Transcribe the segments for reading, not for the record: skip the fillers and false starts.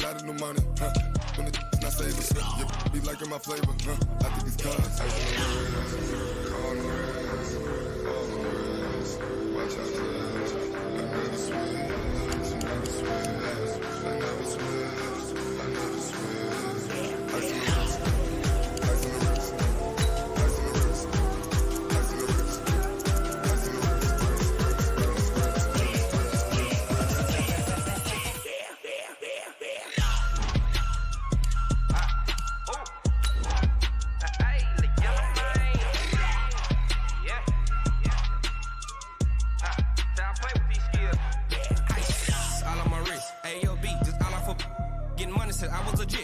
lot of new money, when it's not saving, you be liking my flavor, I think it's cause. All the rest, watch out for this. I never switch, I never switch.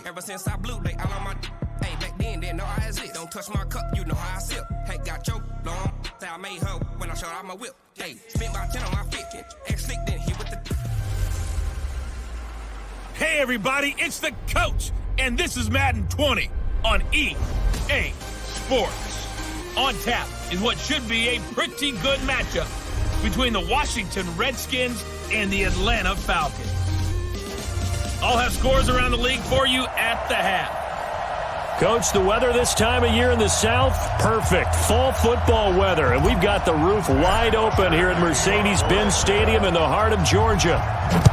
Ever since I blew, they all on my hey, back then, didn't know I exist. Don't touch my cup, you know how I sip. Hey, got your long, say I made her when I showed out my whip. Hey, spent about 10 on my 50, ex-slick then hit with the... Hey everybody, it's the coach, and this is Madden 20 on EA Sports. On tap is what should be a pretty good matchup between the Washington Redskins and the Atlanta Falcons. I'll have scores around the league for you at the half. Coach, the weather this time of year in the South, perfect. Fall football weather, and we've got the roof wide open here at Mercedes-Benz Stadium in the heart of Georgia.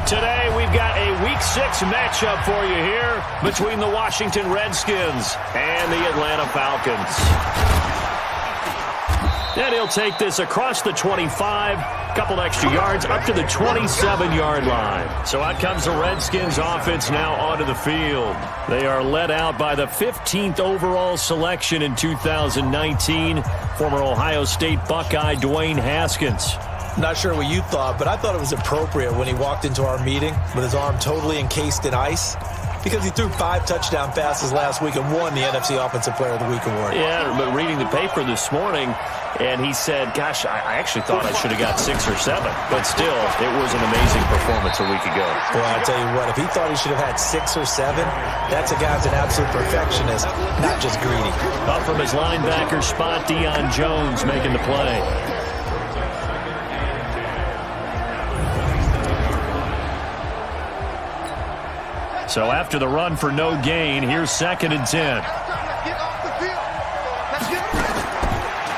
Today, we've got a Week 6 matchup for you here between the Washington Redskins and the Atlanta Falcons. And he'll take this across the 25, couple extra yards, up to the 27-yard line. So out comes the Redskins offense now onto the field. They are led out by the 15th overall selection in 2019, former Ohio State Buckeye Dwayne Haskins. Not sure what you thought, but I thought it was appropriate when he walked into our meeting with his arm totally encased in ice, because he threw 5 touchdown passes last week and won the NFC Offensive Player of the Week award. Yeah, but reading the paper this morning, and he said, gosh, I actually thought I should have got 6 or 7. But still, it was an amazing performance a week ago. Well, I'll tell you what, if he thought he should have had 6 or 7, that's a guy who's an absolute perfectionist, not just greedy. Up from his linebacker spot, Deion Jones making the play. So after the run for no gain, here's 2nd and 10.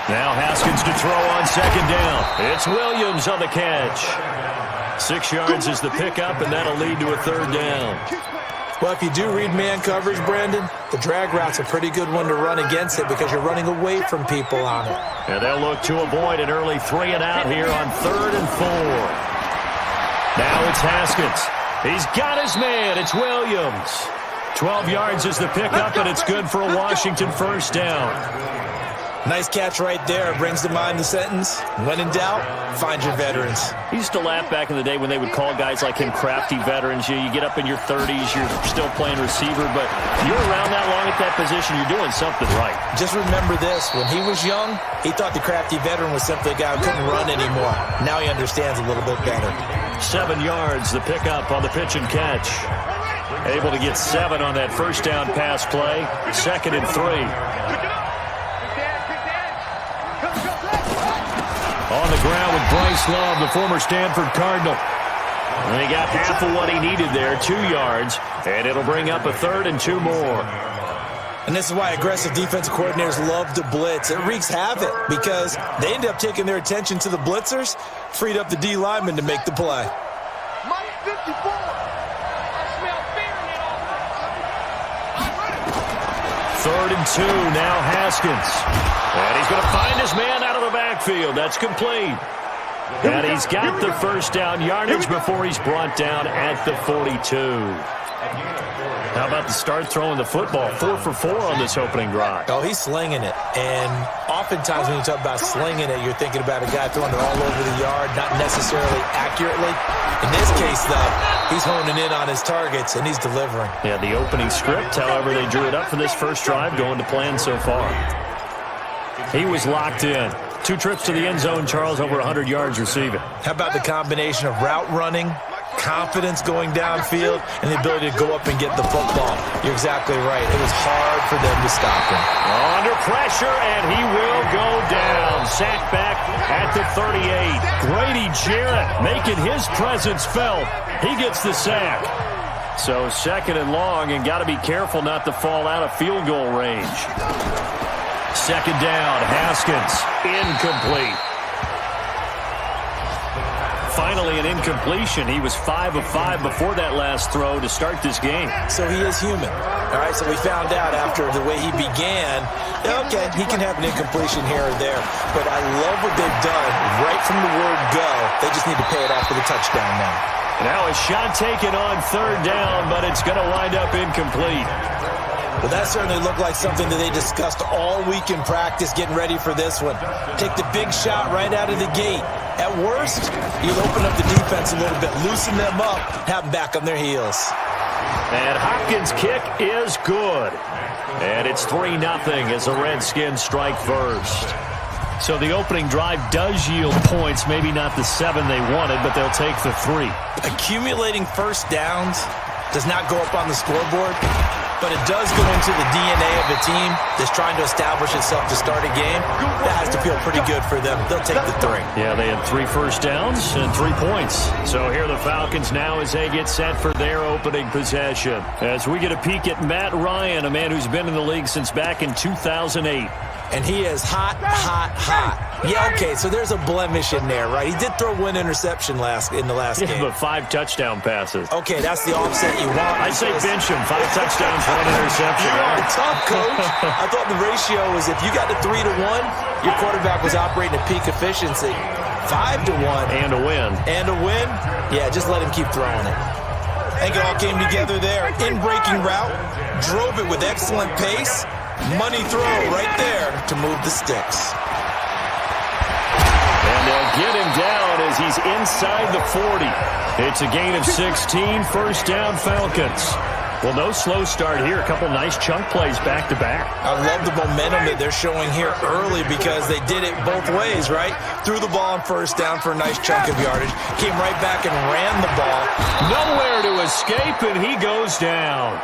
Now Haskins to throw on 2nd down. It's Williams on the catch. 6 yards is the pickup, and that'll lead to a 3rd down. Well, if you do read man coverage, Brandon, the drag route's a pretty good one to run against it because you're running away from people on it. And they'll look to avoid an early 3 and out here on 3rd and 4. Now it's Haskins. He's got his man. It's Williams. 12 yards is the pickup, and it's good for a Washington 1st down. Nice catch right there. Brings to mind the sentence, when in doubt, find your veterans. I used to laugh back in the day when they would call guys like him crafty veterans. You get up in your 30s, you're still playing receiver, but you're around that long at that position, you're doing something right. Just remember this. When he was young, he thought the crafty veteran was simply a guy who couldn't run anymore. Now he understands a little bit better. 7 yards, the pickup on the pitch and catch. Able to get 7 on that 1st down pass play. 2nd and 3. On the ground with Bryce Love, the former Stanford Cardinal. And he got half of what he needed there, 2 yards, and it'll bring up a 3rd and 2 more. And this is why aggressive defensive coordinators love to blitz. It wreaks havoc because they end up taking their attention to the blitzers, freed up the D lineman to make the play. Mike 54. I smell fear in it all. 3rd and 2, now Haskins. And he's going to find his man out of the backfield. That's complete. And he's got the 1st down yardage before he's brought down at the 42. How about the start throwing the football? 4 for 4 on this opening drive. Oh, he's slinging it. And oftentimes when you talk about slinging it, you're thinking about a guy throwing it all over the yard, not necessarily accurately. In this case, though, he's honing in on his targets, and he's delivering. Yeah, the opening script, however, they drew it up for this first drive, going to plan so far. He was locked in. 2 trips to the end zone, Charles, over 100 yards receiving. How about the combination of route running, confidence going downfield, and the ability to go up and get the football? You're exactly right. It was hard for them to stop him. Under pressure, and he will go down. Sacked back at the 38. Grady Jarrett making his presence felt. He gets the sack. So second and long, and got to be careful not to fall out of field goal range. Second down, Haskins, incomplete. Finally an incompletion. He was 5 of 5 before that last throw to start this game. So he is human. All right, so we found out after the way he began, okay, he can have an incompletion here or there. But I love what they've done right from the word go. They just need to pay it off with a touchdown now. Now a shot taken on third down, but it's going to wind up incomplete. Well, that certainly looked like something that they discussed all week in practice, getting ready for this one. Take the big shot right out of the gate. At worst, you'll open up the defense a little bit, loosen them up, have them back on their heels. And Hopkins' kick is good. And it's 3-0 as the Redskins strike first. So the opening drive does yield points, maybe not the 7 they wanted, but they'll take the 3. Accumulating first downs does not go up on the scoreboard, but it does go into the DNA of a team that's trying to establish itself to start a game. That has to feel pretty good for them. They'll take the 3. Yeah, they had 3 first downs and 3 points. So here are the Falcons now as they get set for their opening possession. As we get a peek at Matt Ryan, a man who's been in the league since back in 2008. And he is hot, hot, hot. Yeah, okay, so there's a blemish in there, right? He did throw one interception in the last game. But 5 touchdown passes. Okay, that's the offset you want. I say bench him. 5 touchdowns, 1 interception. You are tough, coach. I thought the ratio was if you got to 3-1, your quarterback was operating at peak efficiency. 5-1. And a win. And a win? Yeah, just let him keep throwing it. I think it all came together there. In-breaking route, drove it with excellent pace. Money throw right there to move the sticks. And they'll get him down as he's inside the 40. It's a gain of 16, first down Falcons. Well, no slow start here. A couple nice chunk plays back-to-back. I love the momentum that they're showing here early because they did it both ways, right? Threw the ball on first down for a nice chunk of yardage. Came right back and ran the ball. Nowhere to escape, and he goes down.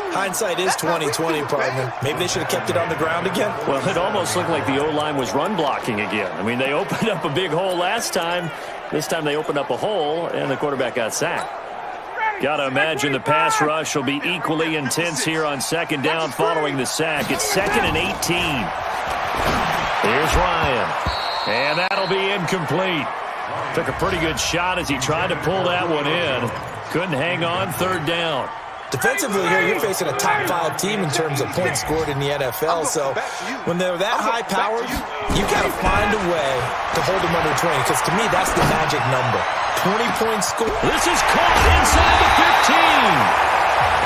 Hindsight is 20/20, partner. Maybe they should have kept it on the ground again. Well, it almost looked like the O-line was run blocking again. I mean, they opened up a big hole last time. This time they opened up a hole, and the quarterback got sacked. Got to imagine the pass rush will be equally intense here on second down following the sack. It's 2nd and 18. Here's Ryan. And that'll be incomplete. Took a pretty good shot as he tried to pull that one in. Couldn't hang on, third down. Defensively here, you're facing a top 5 team in terms of points scored in the NFL. So when they're that high-powered, you've got to find a way to hold them under 20. Because to me, that's the magic number. 20 points scored. This is caught inside the 15.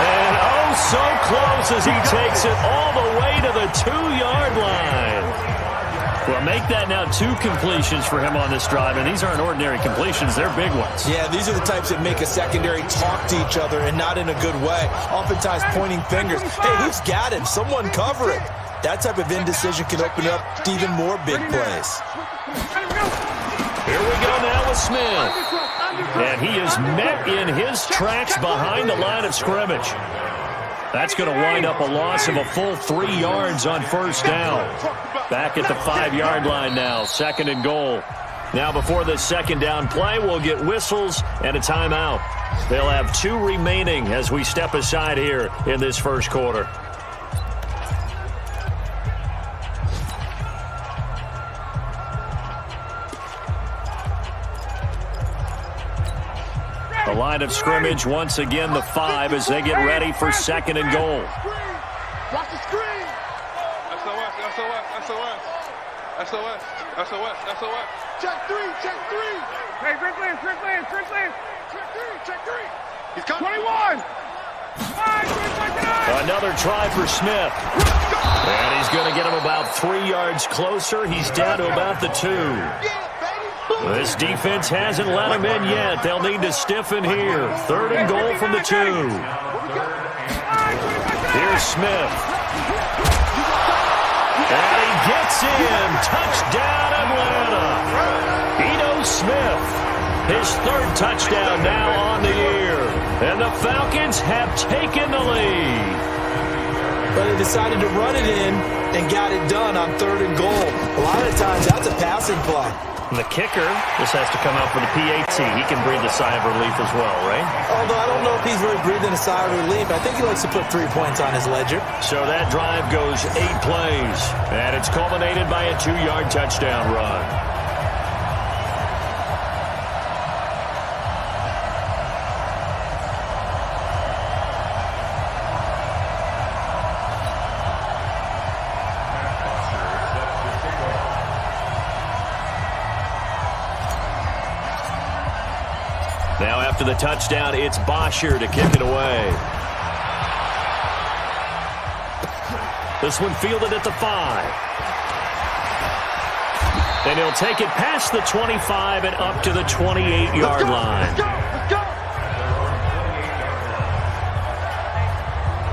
And oh, so close as he takes it all the way to the 2-yard line. Well, make that now 2 completions for him on this drive, and these aren't ordinary completions. They're big ones. Yeah, these are the types that make a secondary talk to each other and not in a good way. Oftentimes pointing fingers. Hey, who's got him? Someone cover it. That type of indecision can open up to even more big plays. Here we go now with Smith. And he is met in his tracks behind the line of scrimmage. That's going to wind up a loss of a full 3 yards on first down. Back at the 5-yard line now, 2nd and goal. Now before the second down play, we'll get whistles and a timeout. They'll have 2 remaining as we step aside here in this first quarter. The line of scrimmage once again the 5 as they get ready for 2nd and goal. Watch the screen. SOS. Check 3. Hey, Rick Lance. Check 3. He's coming. 21. Another try for Smith. And he's going to get him about 3 yards closer. He's down to about the 2. This defense hasn't let him in yet. They'll need to stiffen here. 3rd and goal from the 2. Here's Smith. And he gets in. Touchdown, Atlanta. Ito Smith. His 3rd touchdown now on the year. And the Falcons have taken the lead. But they decided to run it in and got it done on 3rd and goal. A lot of times, that's a passing play. And the kicker, this has to come out for the PAT. He can breathe a sigh of relief as well, right? Although I don't know if he's really breathing a sigh of relief. I think he likes to put 3 points on his ledger. So that drive goes 8 plays, and it's culminated by a 2-yard touchdown run. Now after the touchdown, it's Bosher to kick it away. This one fielded at the 5. And he'll take it past the 25 and up to the 28-yard line.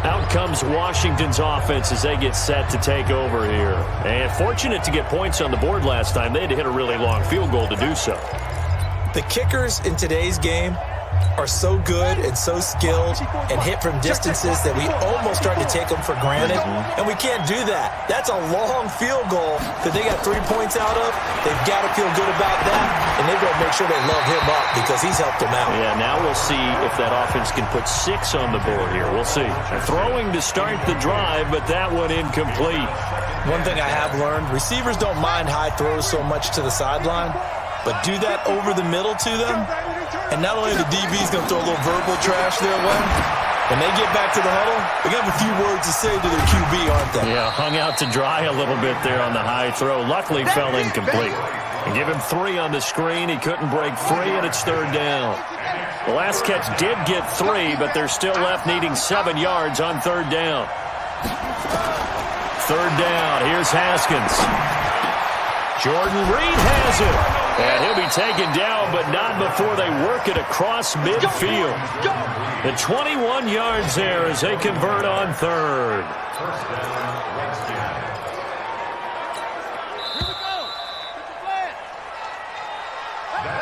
Out comes Washington's offense as they get set to take over here. And fortunate to get points on the board last time. They had to hit a really long field goal to do so. The kickers in today's game are so good and so skilled and hit from distances that we almost start to take them for granted, and we can't do that. That's a long field goal that they got 3 points out of. They've got to feel good about that, and they've got to make sure they love him up because he's helped them out. Yeah, now we'll see if that offense can put 6 on the board here. We'll see. Throwing to start the drive, but that one incomplete. One thing I have learned, receivers don't mind high throws so much to the sideline, but do that over the middle to them, and not only the DB's going to throw a little verbal trash their way, when they get back to the huddle, they're going to have a few words to say to their QB, aren't they? Yeah, hung out to dry a little bit there on the high throw. Luckily fell incomplete. And give him 3 on the screen. He couldn't break free, and it's 3rd down. The last catch did get 3, but they're still left needing 7 yards on 3rd down. 3rd down. Here's Haskins. Jordan Reed has it. And he'll be taken down, but not before they work it across midfield. The 21 yards there as they convert on 3rd.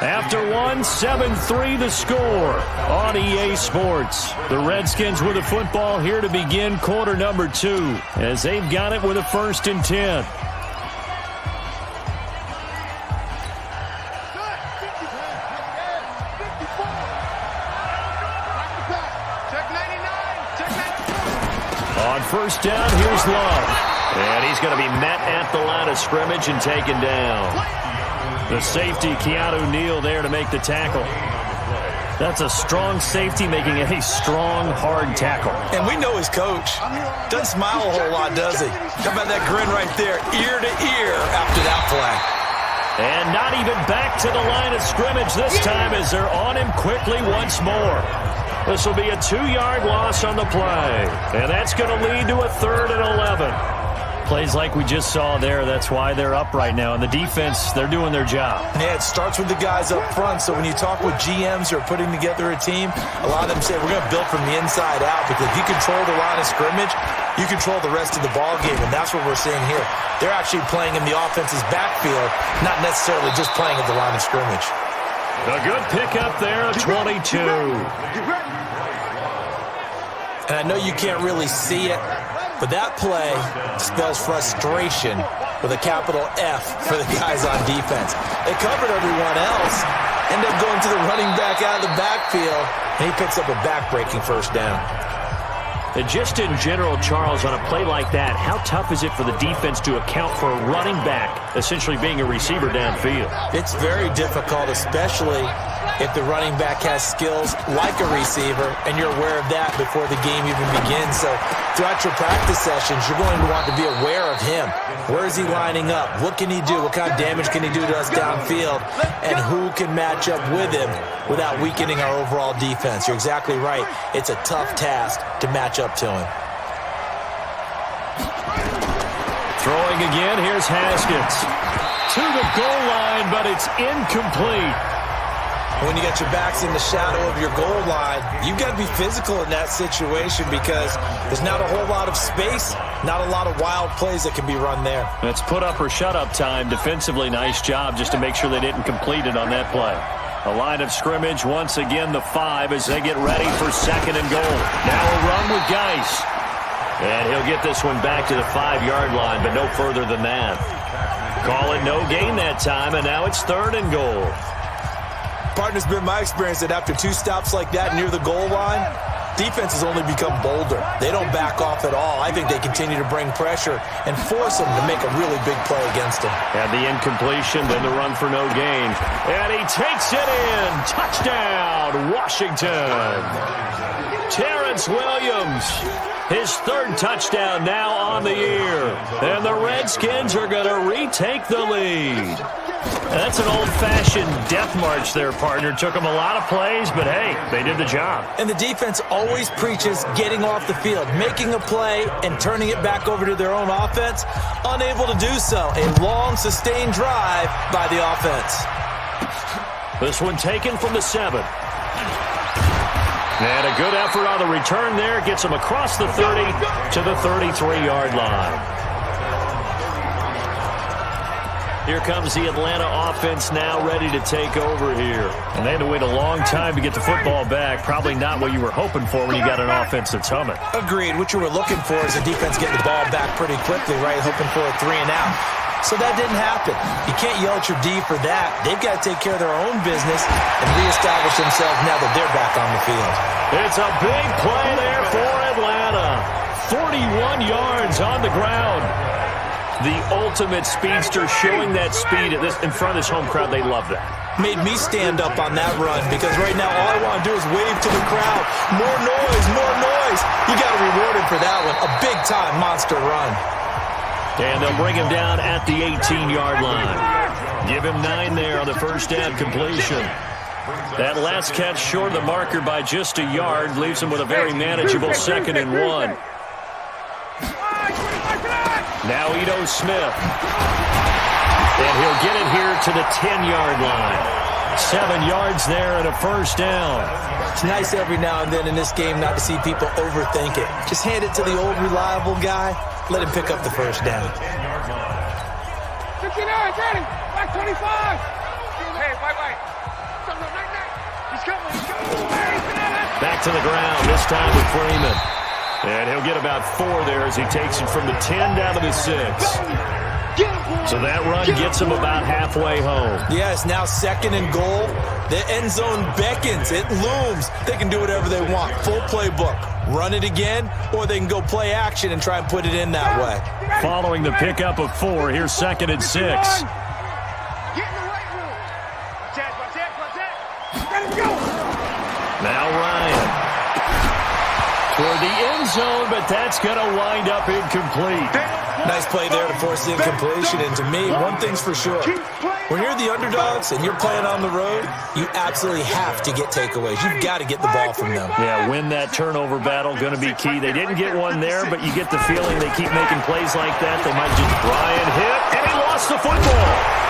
After 1, 7-3 the score on EA Sports. The Redskins with the football here to begin quarter number 2 as they've got it with a 1st and 10. On 1st down, here's Love. And he's going to be met at the line of scrimmage and taken down. The safety, Keanu Neal, there to make the tackle. That's a strong safety making a strong, hard tackle. And we know his coach. Doesn't smile a whole lot, does he? How about that grin right there, ear to ear after that play? And not even back to the line of scrimmage this time as they're on him quickly once more. This will be a 2-yard loss on the play. And that's going to lead to a 3rd and 11. Plays like we just saw there. That's why they're up right now. And the defense, they're doing their job. Yeah, it starts with the guys up front. So when you talk with GMs who are putting together a team, a lot of them say we're going to build from the inside out because if you control the line of scrimmage, you control the rest of the ball game. And that's what we're seeing here. They're actually playing in the offense's backfield, not necessarily just playing at the line of scrimmage. A good pickup there, 22. And I know you can't really see it, but that play spells frustration with a capital F for the guys on defense. They covered everyone else, end up going to the running back out of the backfield, and he picks up a back-breaking 1st down. And just in general, Charles, on a play like that, how tough is it for the defense to account for a running back essentially being a receiver downfield? It's very difficult, especially if the running back has skills like a receiver, and you're aware of that before the game even begins. So throughout your practice sessions, you're going to want to be aware of him. Where is he lining up? What can he do? What kind of damage can he do to us downfield? And who can match up with him without weakening our overall defense? You're exactly right. It's a tough task to match up to him. Throwing again, here's Haskins. To the goal line, but it's incomplete. When you got your backs in the shadow of your goal line, you've got to be physical in that situation because there's not a whole lot of space, not a lot of wild plays that can be run there. It's put up or shut up time. Defensively, nice job just to make sure they didn't complete it on that play. A line of scrimmage, once again the 5 as they get ready for 2nd and goal. Now a run with Geis. And he'll get this one back to the 5-yard line, but no further than that. Call it no gain that time, and now it's 3rd and goal. Partner, it's been my experience that after 2 stops like that near the goal line, defense has only become bolder. They don't back off at all. I think they continue to bring pressure and force them to make a really big play against them. And the incompletion, then the run for no gain. And he takes it in. Touchdown, Washington. Terrence Williams, his 3rd touchdown now on the year. And the Redskins are going to retake the lead. That's an old-fashioned death march there, partner. Took them a lot of plays, but hey, they did the job. And the defense always preaches getting off the field, making a play, and turning it back over to their own offense. Unable to do so. A long, sustained drive by the offense. This one taken from the 7. And a good effort on the return there. Gets them across the 30 to the 33-yard line. Here comes the Atlanta offense now ready to take over here. And they had to wait a long time to get the football back. Probably not what you were hoping for when you got an offense that's humming. Agreed. What you were looking for is the defense getting the ball back pretty quickly, right? Hoping for a 3 and out. So that didn't happen. You can't yell at your D for that. They've got to take care of their own business and reestablish themselves now that they're back on the field. It's a big play there for Atlanta. 41 yards on the ground. The ultimate speedster, showing that speed in front of this home crowd. They love that. Made me stand up on that run because right now all I want to do is wave to the crowd. More noise, more noise. You got to reward him for that one. A big-time monster run. And they'll bring him down at the 18-yard line. Give him 9 there on the first down completion. That last catch short of the marker by just a yard leaves him with a very manageable 2nd and 1. Now Ito Smith. And he'll get it here to the 10-yard line. 7 yards there and a first down. It's nice every now and then in this game not to see people overthink it. Just hand it to the old reliable guy. Let him pick up the first down. 69, ready. Back 25. Hey, wait. He's coming. Back to the ground, this time with Freeman. And he'll get about 4 there as he takes it from the 10 down to the 6. So that run gets him about halfway home. Yeah, it's now 2nd and goal. The end zone beckons. It looms. They can do whatever they want. Full playbook. Run it again, or they can go play action and try and put it in that way. Following the pickup of 4, here's 2nd and 6. Get in the right room. Watch that. Let him go. Now Ryan. Toward the end zone, but that's going to wind up incomplete. Nice play there to force the incompletion. And to me, one thing's for sure. When you're the underdogs and you're playing on the road, you absolutely have to get takeaways. You've got to get the ball from them. Yeah, win that turnover battle, going to be key. They didn't get one there, but you get the feeling they keep making plays like that. They might just Brian hit, and he lost the football.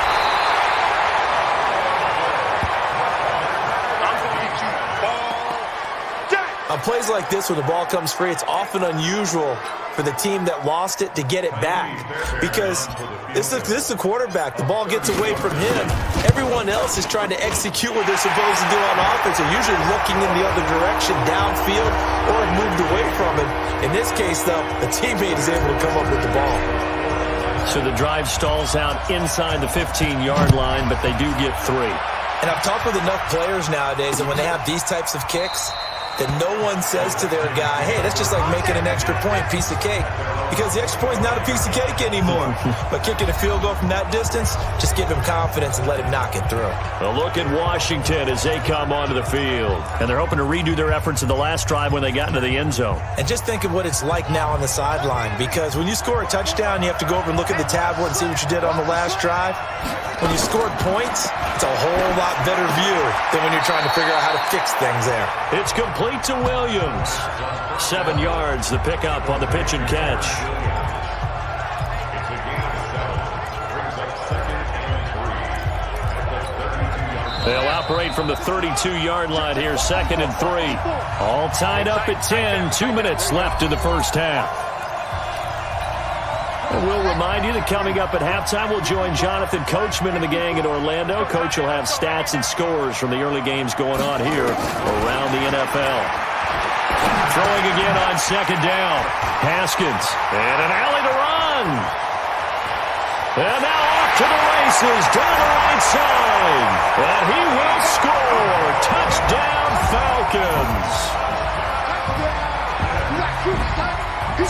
On plays like this where the ball comes free, it's often unusual for the team that lost it to get it back because this is the quarterback. The ball gets away from him. Everyone else is trying to execute what they're supposed to do on offense. They're usually looking in the other direction, downfield, or have moved away from it. In this case, though, the teammate is able to come up with the ball. So the drive stalls out inside the 15-yard line, but they do get 3. And I've talked with enough players nowadays, and when they have these types of kicks, that no one says to their guy, hey, that's just like making an extra point, piece of cake. Because the extra point is not a piece of cake anymore. But kicking a field goal from that distance, just give him confidence and let him knock it through. A look at Washington as they come onto the field. And they're hoping to redo their efforts in the last drive when they got into the end zone. And just think of what it's like now on the sideline. Because when you score a touchdown, you have to go over and look at the tablet and see what you did on the last drive. When you scored points, it's a whole lot better view than when you're trying to figure out how to fix things there. It's complete to Williams. 7 yards, the pickup on the pitch and catch. They'll operate from the 32-yard line here, 2nd and 3. All tied up at 10, 2 minutes left in the first half. And we'll remind you that coming up at halftime, we'll join Jonathan Coachman and the gang in Orlando. Coach will have stats and scores from the early games going on here around the NFL. Throwing again on 2nd down. Haskins. And an alley to run. And now off to the races down the right side. And he will score. Touchdown, Falcons.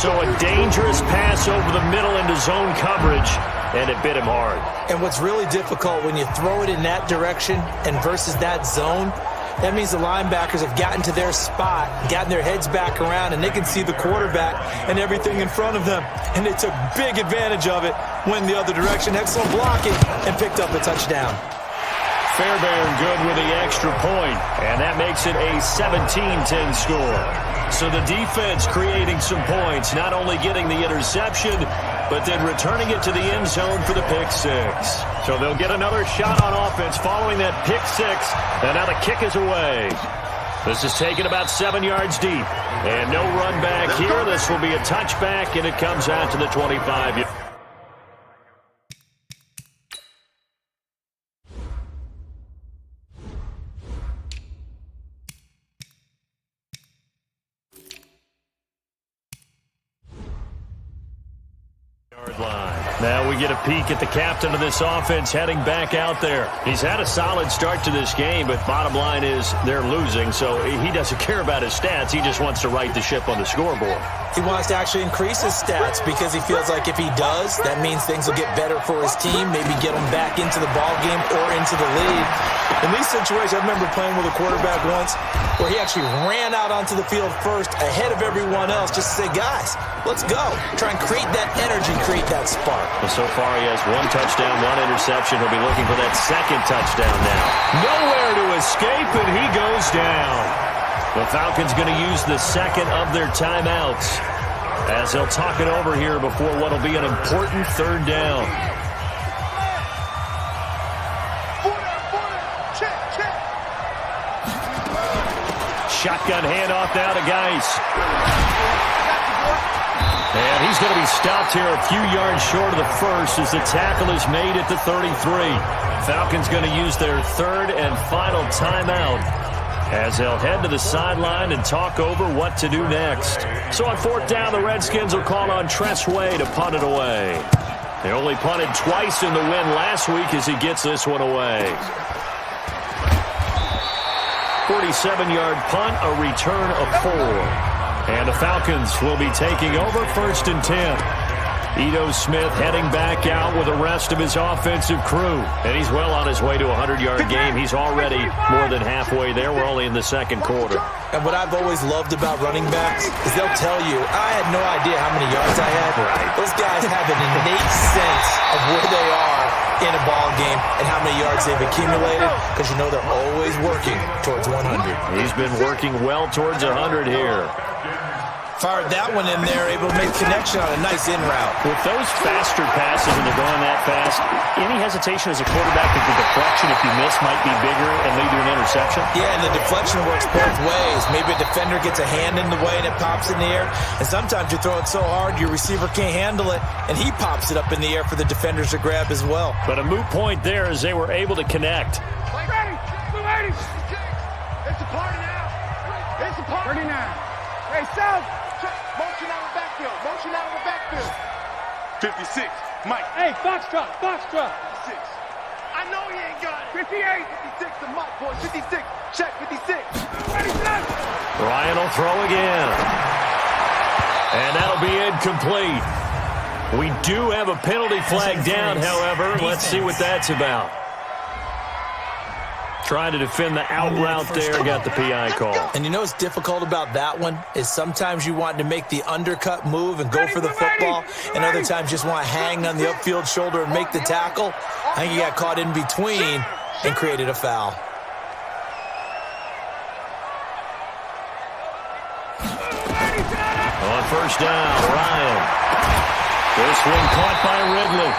So a dangerous pass over the middle into zone coverage, and it bit him hard. And what's really difficult when you throw it in that direction and versus that zone, that means the linebackers have gotten to their spot, gotten their heads back around, and they can see the quarterback and everything in front of them. And they took big advantage of it, went the other direction, excellent blocking, and picked up a touchdown. Fairbairn good with the extra point, and that makes it a 17-10 score. So the defense creating some points, not only getting the interception, but then returning it to the end zone for the pick six. So they'll get another shot on offense following that pick six, and now the kick is away. This is taken about 7 yards deep, and no run back here. This will be a touchback, and it comes out to the 25. Now we get a peek at the captain of this offense heading back out there. He's had a solid start to this game, but bottom line is they're losing, so he doesn't care about his stats. He just wants to right the ship on the scoreboard. He wants to actually increase his stats because he feels like if he does, that means things will get better for his team, maybe get him back into the ball game or into the lead. In these situations, I remember playing with a quarterback once where he actually ran out onto the field first ahead of everyone else just to say, guys, let's go. Try and create that energy, create that spark. Well, so far he has 1 touchdown, 1 interception. He'll be looking for that second touchdown now. Nowhere to escape, and he goes down. The Falcons going to use the second of their timeouts as they'll talk it over here before what will be an important third down. Shotgun handoff now to Geis. And he's going to be stopped here a few yards short of the first as the tackle is made at the 33. Falcons going to use their third and final timeout as they'll head to the sideline and talk over what to do next. So on fourth down, the Redskins will call on Tress Way to punt it away. They only punted twice in the win last week as he gets this one away. 47-yard punt, a return of 4. And the Falcons will be taking over 1st and 10. Ito Smith heading back out with the rest of his offensive crew. And he's well on his way to a 100-yard game. He's already more than halfway there. We're only in the second quarter. And what I've always loved about running backs is they'll tell you, I had no idea how many yards I had. Right. Those guys have an innate sense of where they are in a ball game and how many yards they've accumulated because you know they're always working towards 100. He's been working well towards 100 here. Fired that one in there, able to make connection on a nice in route. With those faster passes when they're going that fast, any hesitation as a quarterback that the deflection, if you miss, might be bigger and lead to an interception? Yeah, and the deflection works both ways. Maybe a defender gets a hand in the way and it pops in the air. And sometimes you throw it so hard your receiver can't handle it, and he pops it up in the air for the defenders to grab as well. But a moot point there as they were able to connect. Ready, ready. It's a party now. It's a party now. Hey, South. Motion out of the backfield. Motion out of the backfield. 56. Mike. Hey, Foxtrot. 56. I know he ain't got it. 58. 56 to Mike, boy. 56. Check 56. Ready, set. Ryan will throw again. And that'll be incomplete. We do have a penalty flag down, however. Let's see what that's about. Trying to defend the out route there, got the PI call. And you know what's difficult about that one is sometimes you want to make the undercut move and go for the football, and other times just want to hang on the upfield shoulder and make the tackle. I think he got caught in between and created a foul. On first down, Ryan. This one caught by Ridley.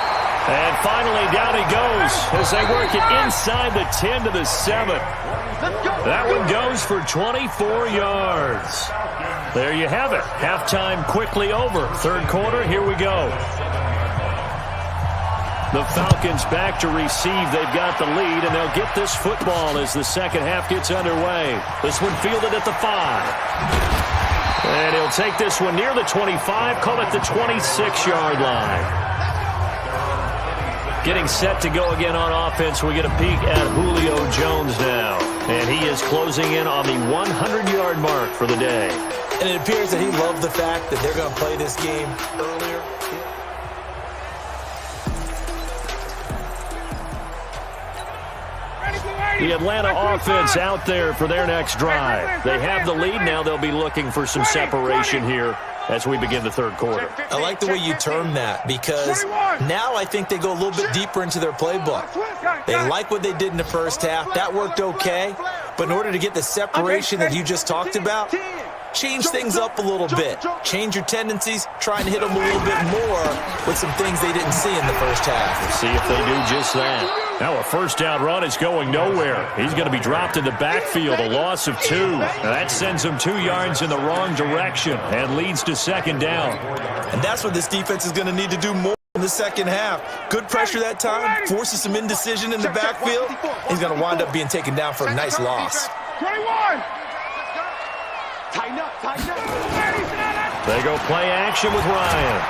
And finally, down he goes as they work it inside the 10 to the 7. That one goes for 24 yards. There you have it. Halftime quickly over. Third quarter, here we go. The Falcons back to receive. They've got the lead, and they'll get this football as the second half gets underway. This one fielded at the 5. And he'll take this one near the 25, call it the 26-yard line. Getting set to go again on offense. We get a peek at Julio Jones now. And he is closing in on the 100-yard mark for the day. And it appears that he loved the fact that they're going to play this game earlier. The Atlanta offense out there for their next drive. They have the lead. Now they'll be looking for some separation here as we begin the third quarter. I like the way you term that, because now I think they go a little bit deeper into their playbook. They like what they did in the first half. That worked okay. But in order to get the separation that you just talked about, change things up a little bit. Change your tendencies, try and hit them a little bit more with some things they didn't see in the first half. We'll see if they do just that. Now a first down run is going nowhere. He's going to be dropped in the backfield, a loss of 2. Now that sends him 2 yards in the wrong direction and leads to second down. And that's what this defense is going to need to do more in the second half. Good pressure that time, forces some indecision in the backfield. He's going to wind up being taken down for a nice loss. 21! Tighten up, tighten up. They go play action with Ryan.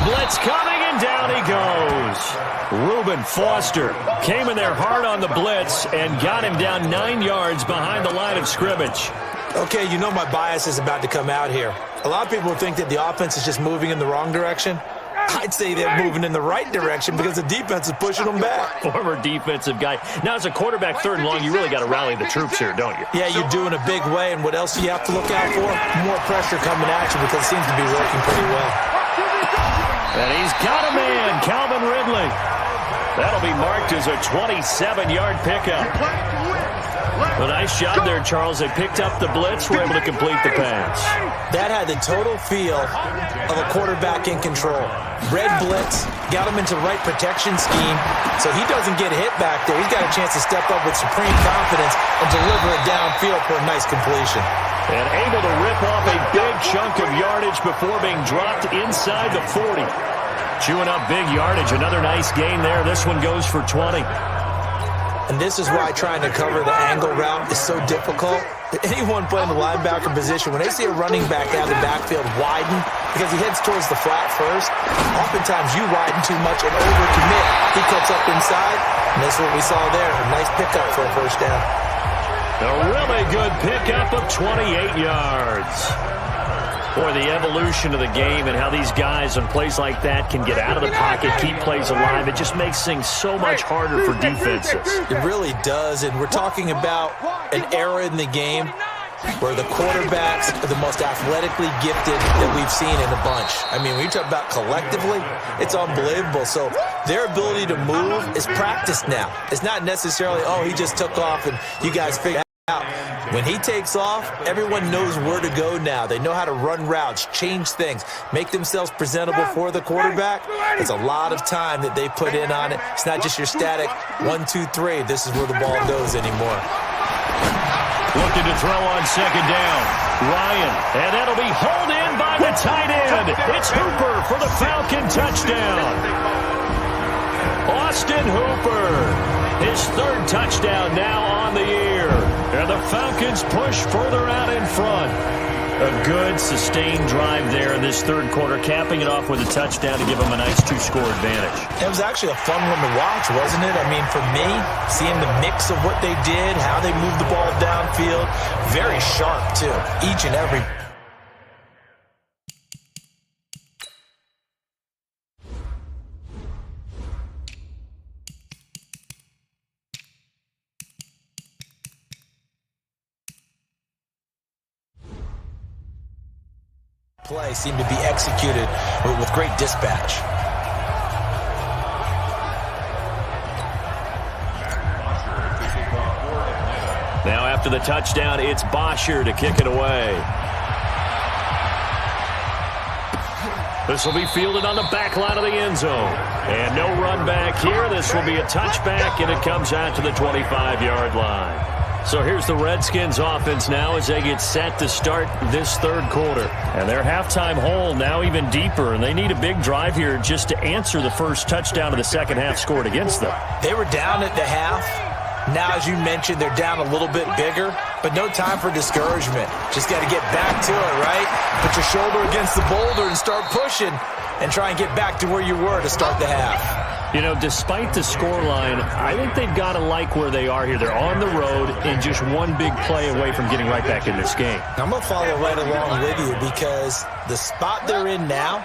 Blitz coming, and down he goes. Reuben Foster came in there hard on the blitz and got him down 9 yards behind the line of scrimmage. Okay, you know my bias is about to come out here. A lot of people think that the offense is just moving in the wrong direction. I'd say they're moving in the right direction because the defense is pushing them back. Former defensive guy. Now, as a quarterback, third and long, you really got to rally the troops here, don't you? Yeah, you do in a big way, and what else do you have to look out for? More pressure coming at you because it seems to be working pretty well. And he's got a man, Calvin Ridley. That'll be marked as a 27-yard pickup. A nice job there, Charles. They picked up the blitz, were able to complete the pass. That had the total feel of a quarterback in control. Red blitz, got him into the right protection scheme, so he doesn't get hit back there. He's got a chance to step up with supreme confidence and deliver it downfield for a nice completion. And able to rip off a big chunk of yardage before being dropped inside the 40. Chewing up big yardage. Another nice gain there. This one goes for 20. And this is why trying to cover the angle route is so difficult. Anyone playing the linebacker position, when they see a running back out of the backfield widen because he heads towards the flat first, oftentimes you widen too much and overcommit. He cuts up inside, and that's what we saw there. A nice pickup for a first down. A really good pickup of 28 yards. Boy, the evolution of the game and how these guys on plays like that can get out of the pocket, keep plays alive, it just makes things so much harder for defenses. It really does, and we're talking about an era in the game where the quarterbacks are the most athletically gifted that we've seen in a bunch. I mean, when you talk about collectively, it's unbelievable. So their ability to move is practiced now. It's not necessarily, oh, he just took off and you guys figured it out. When he takes off, everyone knows where to go now. They know how to run routes, change things, make themselves presentable for the quarterback. It's a lot of time that they put in on it. It's not just your static 1, 2, 3. This is where the ball goes anymore. Looking to throw on second down. Ryan, and that'll be hauled in by the tight end. It's Hooper for the Falcon touchdown. Austin Hooper, his third touchdown now on the year. And the Falcons push further out in front. A good, sustained drive there in this third quarter, capping it off with a touchdown to give them a nice 2-score advantage. It was actually a fun one to watch, wasn't it? I mean, for me, seeing the mix of what they did, how they moved the ball downfield, very sharp, too, each and every. Play seemed to be executed with great dispatch. Now after the touchdown, it's Bosher to kick it away. This will be fielded on the back line of the end zone. And no run back here. This will be a touchback, and it comes out to the 25-yard line. So here's the Redskins offense now as they get set to start this third quarter. And their halftime hole now even deeper, and they need a big drive here just to answer the first touchdown of the second half scored against them. They were down at the half. Now, as you mentioned, they're down a little bit bigger, but no time for discouragement. Just got to get back to it, right? Put your shoulder against the boulder and start pushing and try and get back to where you were to start the half. You know, despite the scoreline, I think they've got to like where they are here. They're on the road and just one big play away from getting right back in this game. I'm going to follow right along with you because the spot they're in now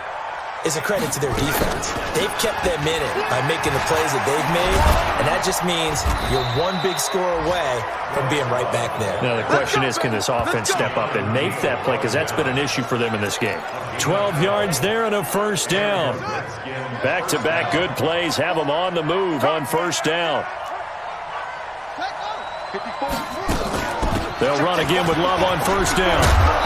is a credit to their defense. They've kept them in it by making the plays that they've made, and that just means you're one big score away from being right back there. Now, the question is, can this offense step up and make that play? Because that's been an issue for them in this game. 12 yards there and a first down. Back-to-back good plays have them on the move on first down. They'll run again with Love on first down.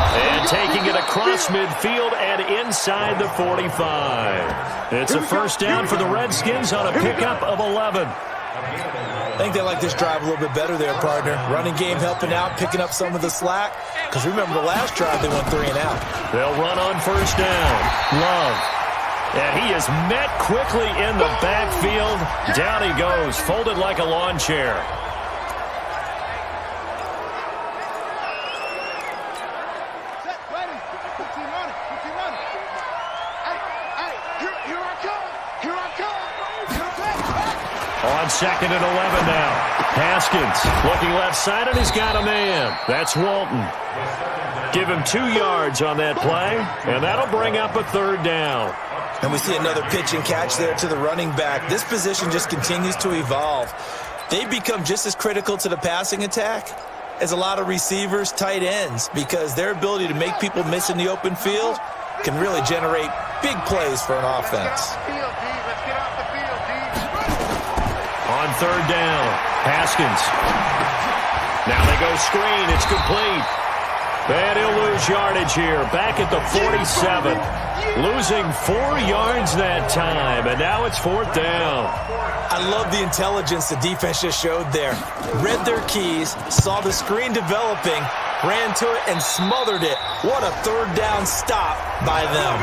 And taking it across midfield and inside the 45. It's a first down for the Redskins on a pickup of 11. I think they like this drive a little bit better there, partner. Running game helping out, picking up some of the slack. Because remember the last drive, they went 3 and out. They'll run on first down. Love. And he is met quickly in the backfield. Down he goes, folded like a lawn chair. On second and 11 now. Haskins looking left side, and he's got a man. That's Walton. Give him 2 yards on that play, and that'll bring up a third down. And we see another pitch and catch there to the running back. This position just continues to evolve. They've become just as critical to the passing attack as a lot of receivers, tight ends, because their ability to make people miss in the open field can really generate big plays for an offense. On third down, Haskins. Now they go screen. It's complete. And he'll lose yardage here. Back at the 47. Losing 4 yards that time. And now it's fourth down. I love the intelligence the defense just showed there. Read their keys, saw the screen developing, ran to it, and smothered it. What a third down stop by them.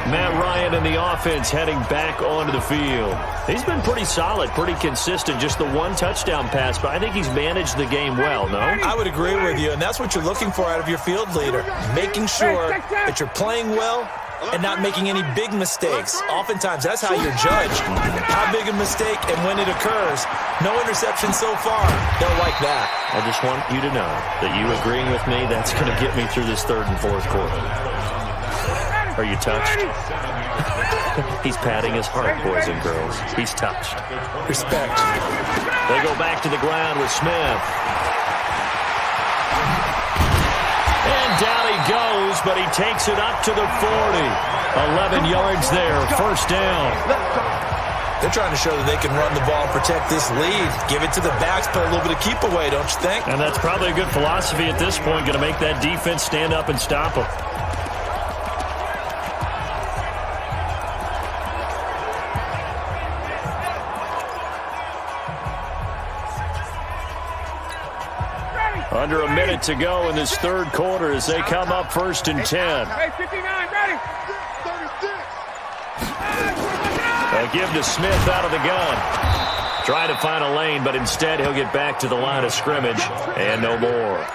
Matt Ryan and the offense heading back onto the field. He's been pretty solid, pretty consistent. Just the one touchdown pass, but I think he's managed the game well, no? I would agree with you, and that's what you're looking for out of your field leader. Making sure that you're playing well and not making any big mistakes. Oftentimes, that's how you're judged. How big a mistake and when it occurs. No interception so far. Don't like that. I just want you to know that you agreeing with me, that's going to get me through this third and fourth quarter. Are you touched? He's patting his heart, boys and girls. He's touched. Respect. They go back to the ground with Smith. And down he goes, but he takes it up to the 40. 11 yards there, first down. They're trying to show that they can run the ball and protect this lead. Give it to the backs, play a little bit of keep away, don't you think? And that's probably a good philosophy at this point, going to make that defense stand up and stop them. Under a minute to go in this third quarter as they come up first and 10. Hey, 59, ready. 36. They'll give to Smith out of the gun. Try to find a lane, but instead he'll get back to the line of scrimmage and no more.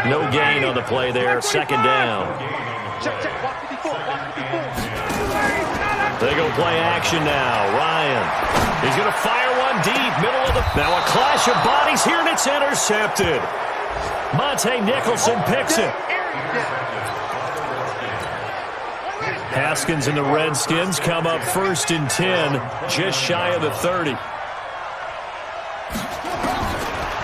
No gain on the play there, second down. They go play action now. Ryan. He's going to fire one deep, middle of the... Now a clash of bodies here, and it's intercepted. Monte Nicholson picks it. Haskins and the Redskins come up first and 10, just shy of the 30.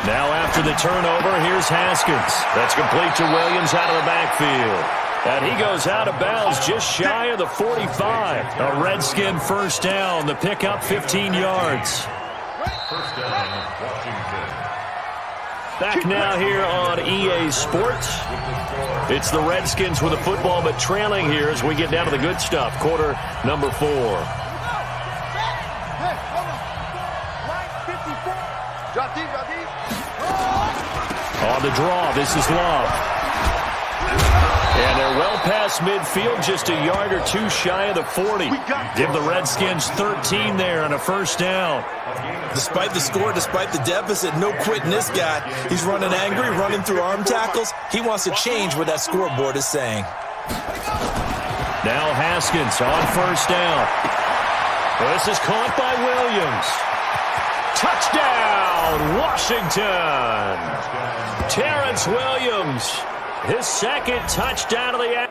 Now after the turnover, here's Haskins. That's complete to Williams out of the backfield. And he goes out of bounds just shy of the 45. A Redskin first down. The pickup 15 yards. Back now here on EA Sports. It's the Redskins with the football, but trailing here as we get down to the good stuff. Quarter number 4. On the draw, this is Love. And they're well past midfield, just a yard or two shy of the 40. Give the Redskins 13 there and a first down. Despite the score, despite the deficit, no quitting this guy. He's running angry, running through arm tackles. He wants to change what that scoreboard is saying. Now Haskins on first down. This is caught by Williams. Touchdown, Washington. Terrence Williams, his second touchdown of the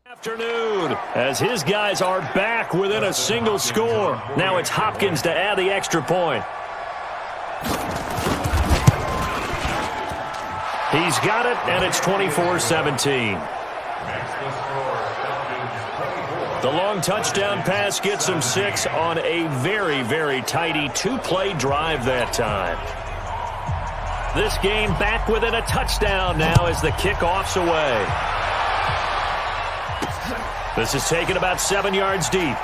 afternoon, as his guys are back within a single score. Now it's Hopkins to add the extra point. He's got it, and it's 24-17. The long touchdown pass gets him 6 on a very, very tidy two-play drive that time. This game back within a touchdown now as the kickoff's away. This is taken about 7 yards deep.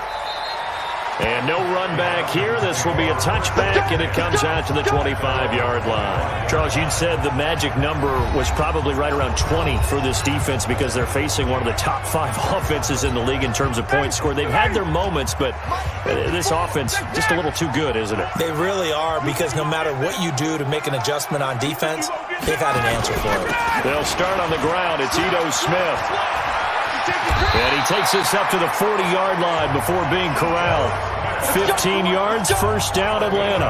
And no run back here. This will be a touchback, and it comes out to the 25-yard line. Charles, you said the magic number was probably right around 20 for this defense because they're facing one of the top 5 offenses in the league in terms of points scored. They've had their moments, but this offense just a little too good, isn't it? They really are, because no matter what you do to make an adjustment on defense, they've had an answer for it. They'll start on the ground. It's Ito Smith. And he takes this up to the 40-yard line before being corralled. 15 yards, first down, Atlanta.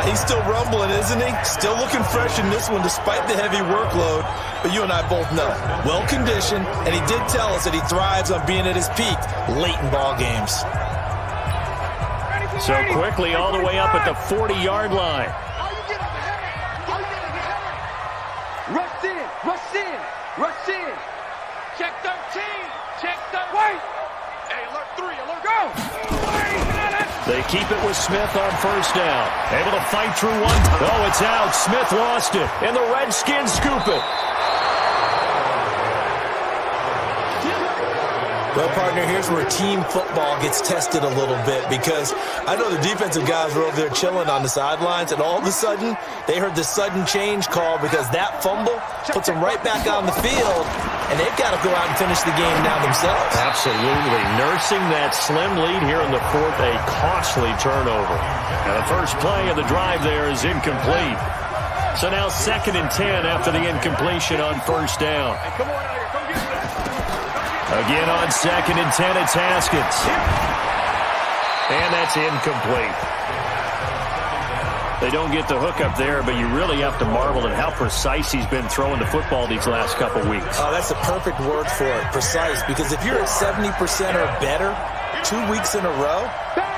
He's still rumbling, isn't he? Still looking fresh in this one despite the heavy workload. But you and I both know, well-conditioned, and he did tell us that he thrives on being at his peak late in ball games. So quickly all the way up at the 40-yard line. Rush in, rush in, rush in. Check 13, check 13. Wait. Hey, alert 3, alert. Go. They keep it with Smith on first down. Able to fight through one. Oh, it's out. Smith lost it. And the Redskins scoop it. Well, partner, here's where team football gets tested a little bit, because I know the defensive guys were over there chilling on the sidelines, and all of a sudden, they heard the sudden change call because that fumble puts them right back on the field, and they've got to go out and finish the game now themselves. Absolutely. Nursing that slim lead here in the fourth, a costly turnover. And the first play of the drive there is incomplete. So now 2nd and 10 after the incompletion on first down. Again on 2nd and 10, it's Haskins. And that's incomplete. They don't get the hook up there, but you really have to marvel at how precise he's been throwing the football these last couple weeks. Oh, that's the perfect word for it, precise, because if you're at 70% or better 2 weeks in a row,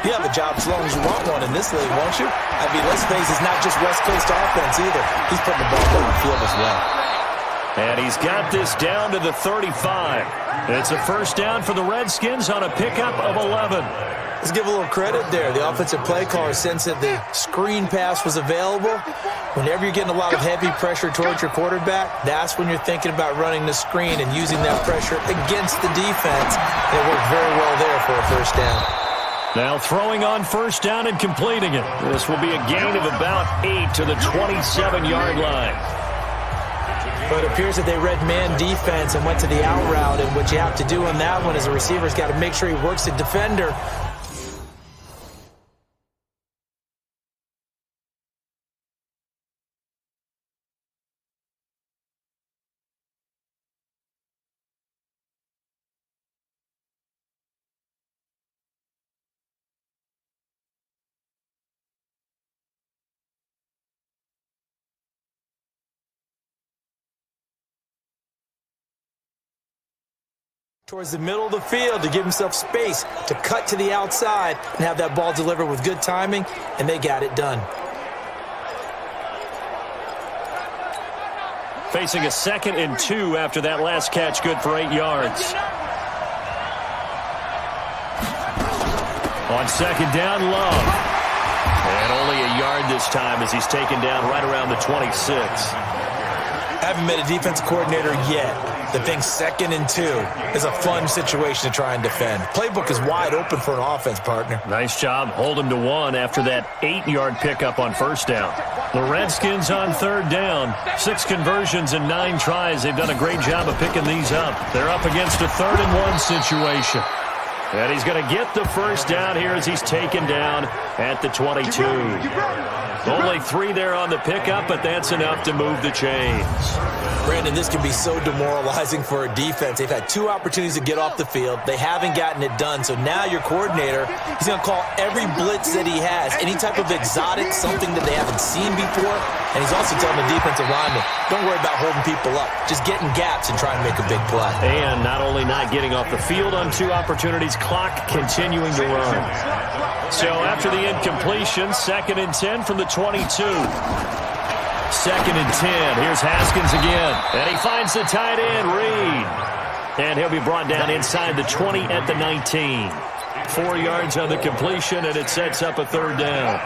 you have a job as long as you want one in this league, won't you? I mean, let's face it, it's not just West Coast offense either. He's putting the ball down the field as well. And he's got this down to the 35. It's a first down for the Redskins on a pickup of 11. Let's give a little credit there. The offensive play caller sensed that the screen pass was available. Whenever you're getting a lot of heavy pressure towards your quarterback, that's when you're thinking about running the screen and using that pressure against the defense. It worked very well there for a first down. Now throwing on first down and completing it. This will be a gain of about 8 to the 27-yard line. But it appears that they read man defense and went to the out route, and what you have to do on that one is a receiver's got to make sure he works the defender. Towards the middle of the field to give himself space to cut to the outside and have that ball delivered with good timing, and they got it done. Facing a 2nd and 2 after that last catch, good for 8 yards. On 2nd down, Love. And only a yard this time as he's taken down right around the 26. Haven't met a defensive coordinator yet that thinks 2nd and 2 is a fun situation to try and defend. Playbook is wide open for an offense, partner. Nice job holding to 1 after that 8-yard pickup on first down. The Redskins on 3rd down. 6 conversions and 9 tries. They've done a great job of picking these up. They're up against a 3rd and 1 situation. And he's going to get the first down here as he's taken down at the 22. Only 3 there on the pickup, but that's enough to move the chains. Brandon, this can be so demoralizing for a defense. They've had 2 opportunities to get off the field. They haven't gotten it done. So now your coordinator, he's going to call every blitz that he has, any type of exotic, something that they haven't seen before. And he's also telling the defensive lineman, don't worry about holding people up. Just get in gaps and try and make a big play. And not only not getting off the field on 2 opportunities, clock continuing to run. So after the incompletion, 2nd and 10 from the 22. 2nd and 10. Here's Haskins again. And he finds the tight end, Reed. And he'll be brought down inside the 20 at the 19. 4 yards on the completion, and it sets up a 3rd down.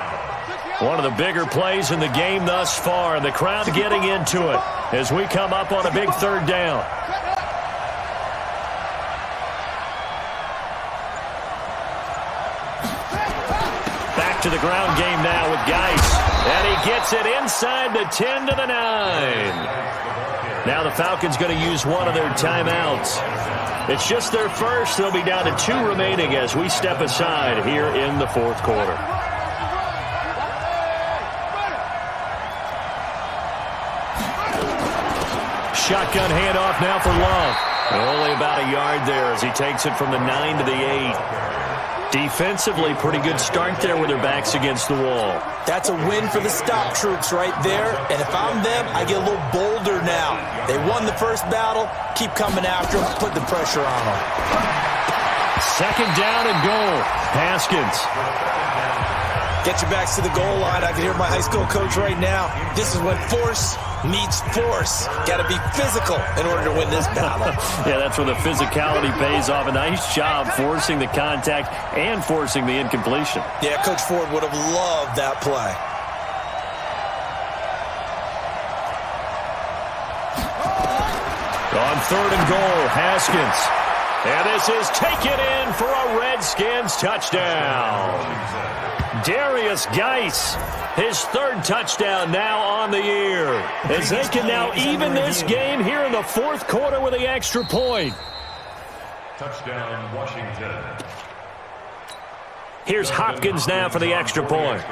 One of the bigger plays in the game thus far, and the crowd getting into it as we come up on a big 3rd down. Back to the ground game now with Geis. And he gets it inside the 10 to the 9. Now the Falcons going to use one of their timeouts. It's just their first. They'll be down to 2 remaining as we step aside here in the 4th quarter. Shotgun handoff now for Love. Only about a yard there as he takes it from the 9 to the 8. Defensively, pretty good start there with their backs against the wall. That's a win for the stop troops right there. And if I'm them, I get a little bolder now. They won the first battle. Keep coming after them. Put the pressure on them. 2nd down and goal. Haskins. Get your backs to the goal line. I can hear my high school coach right now. This is when force meets force. Got to be physical in order to win this battle. Yeah, that's where the physicality pays off. A nice job forcing the contact and forcing the incompletion. Yeah, Coach Ford would have loved that play. On 3rd and goal, Haskins. And this is taken in for a Redskins touchdown. Darius Geis, his 3rd touchdown now on the year. As they can now even this game here in the 4th quarter with the extra point. Touchdown, Washington. Here's Hopkins now for the extra point.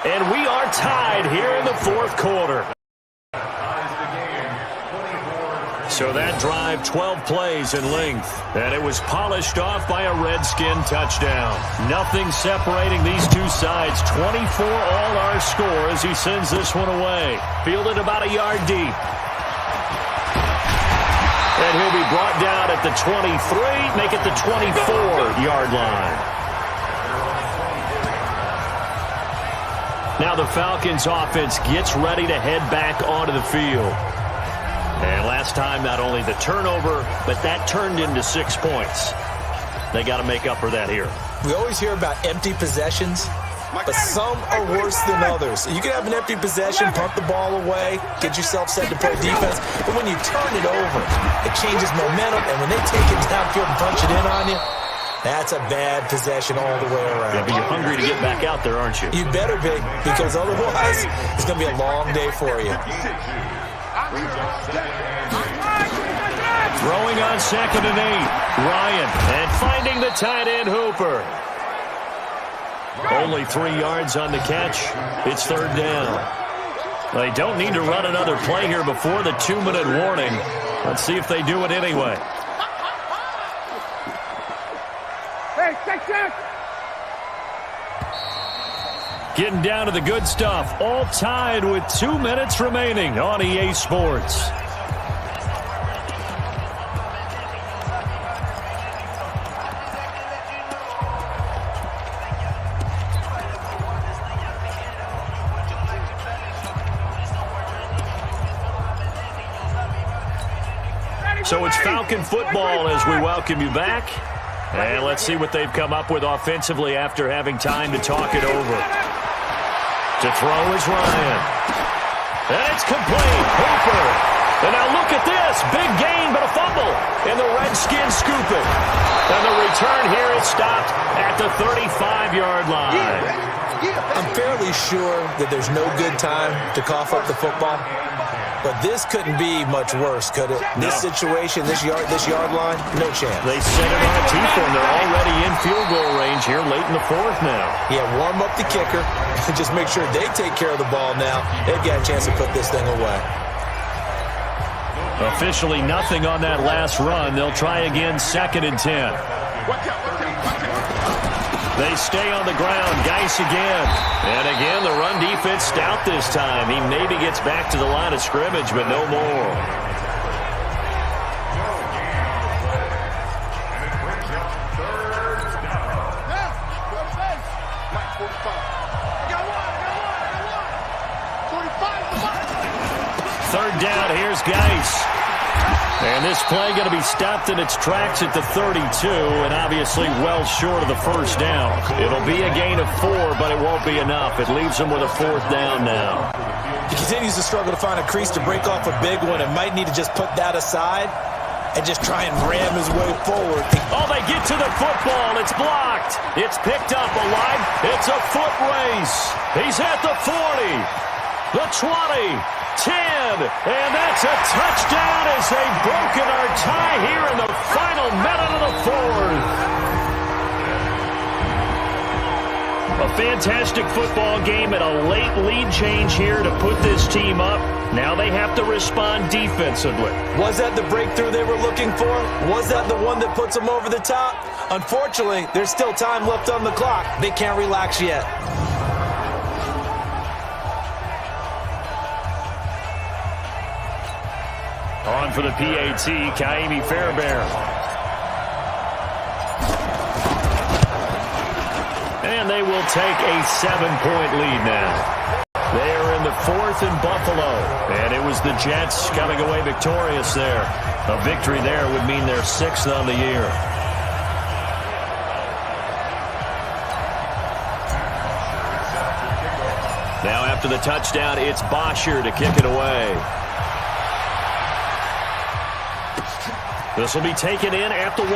And we are tied here in the 4th quarter. So that drive, 12 plays in length. And it was polished off by a Redskin touchdown. Nothing separating these 2 sides. 24 all our score as he sends this one away. Fielded about a yard deep. And he'll be brought down at the 23, make it the 24-yard line. Now the Falcons offense gets ready to head back onto the field. And last time, not only the turnover, but that turned into 6 points. They got to make up for that here. We always hear about empty possessions, but some are worse than others. You can have an empty possession, punt the ball away, get yourself set to play defense, but when you turn it over, it changes momentum, and when they take it downfield and punch it in on you, that's a bad possession all the way around. Yeah, but you're hungry to get back out there, aren't you? You better be, because otherwise, it's going to be a long day for you. Throwing on 2nd and 8. Ryan, and finding the tight end Hooper. Only 3 yards on the catch. It's 3rd down. They don't need to run another play here before the 2-minute warning. Let's see if they do it anyway. Hey, check. Getting down to the good stuff. All tied with 2 minutes remaining on EA Sports. So it's Falcon football as we welcome you back. And let's see what they've come up with offensively after having time to talk it over. To throw is Ryan. And it's complete. Hooper. And now look at this. Big gain, but a fumble. And the Redskins scoop it. And the return here is stopped at the 35-yard line. I'm fairly sure that there's no good time to cough up the football. But this couldn't be much worse, could it? No. This situation, this yard line, no chance. They set it on a T-form. They're already in field goal range here late in the fourth now. Yeah, warm up the kicker. Just make sure they take care of the ball now. They've got a chance to put this thing away. Officially nothing on that last run. They'll try again, 2nd and 10. They stay on the ground. Geis again. And again, the run defense stout this time. He maybe gets back to the line of scrimmage, but no more. Third down, here's Geis. And this play going to be stopped in its tracks at the 32, and obviously well short of the first down. It'll be a gain of 4, but it won't be enough. It leaves him with a 4th down now. He continues to struggle to find a crease to break off a big one and might need to just put that aside and just try and ram his way forward. Oh, they get to the football. It's blocked. It's picked up alive. It's a foot race. He's at the 40, the 20, 10, and that's a touchdown as they've broken our tie here in the final minute of the fourth. A fantastic football game and a late lead change here to put this team up. Now they have to respond defensively. Was that the breakthrough they were looking for? Was that the one that puts them over the top? Unfortunately, there's still time left on the clock. They can't relax yet. On for the PAT, Kaimi Fairbairn. And they will take a 7-point lead now. They are in the 4th in Buffalo. And it was the Jets coming away victorious there. A victory there would mean their 6th on the year. Now after the touchdown, it's Bosher to kick it away. This will be taken in at the 1.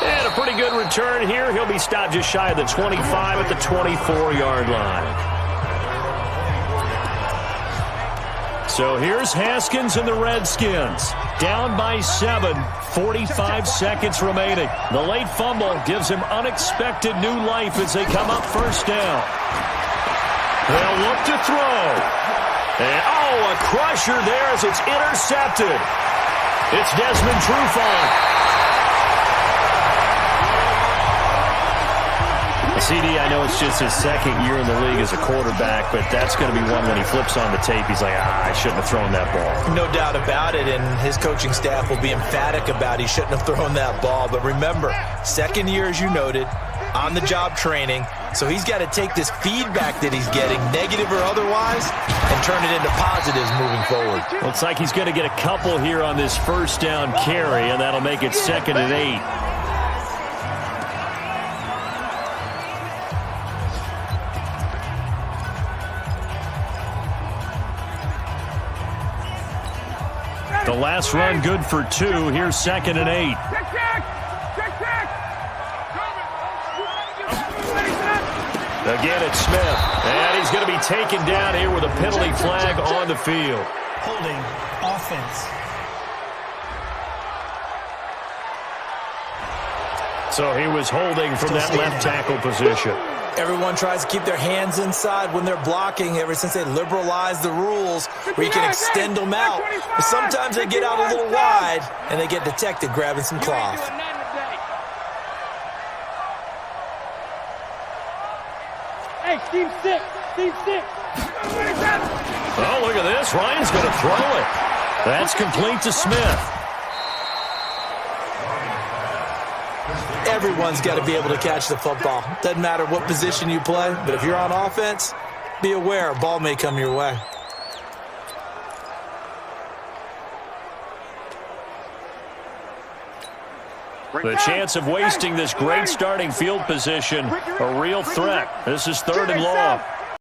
And a pretty good return here. He'll be stopped just shy of the 25 at the 24-yard line. So here's Haskins and the Redskins. Down by 7, 45 seconds remaining. The late fumble gives him unexpected new life as they come up first down. They'll look to throw. And, a crusher there as it's intercepted. It's Desmond Trufant. CD, I know it's just his 2nd year in the league as a quarterback, but that's going to be one when he flips on the tape. He's like, I shouldn't have thrown that ball. No doubt about it, and his coaching staff will be emphatic about he shouldn't have thrown that ball. But remember, 2nd year, as you noted, on-the-job training. So he's got to take this feedback that he's getting, negative or otherwise, and turn it into positives moving forward. Looks like he's going to get a couple here on this first down carry, and that'll make it 2nd and 8. The last run good for 2. Here's 2nd and 8. Again, it's Smith. And he's going to be taken down here with a penalty flag on the field. Holding offense. So he was holding from that left tackle position. Everyone tries to keep their hands inside when they're blocking ever since they liberalized the rules where you can extend them out. But sometimes they get out a little wide and they get detected grabbing some cloth. Hey, Steve 6. Oh, look at this. Ryan's going to throw it. That's complete to Smith. Everyone's got to be able to catch the football. Doesn't matter what position you play, but if you're on offense, be aware a ball may come your way. The chance of wasting this great starting field position, a real threat. This is 3rd and long.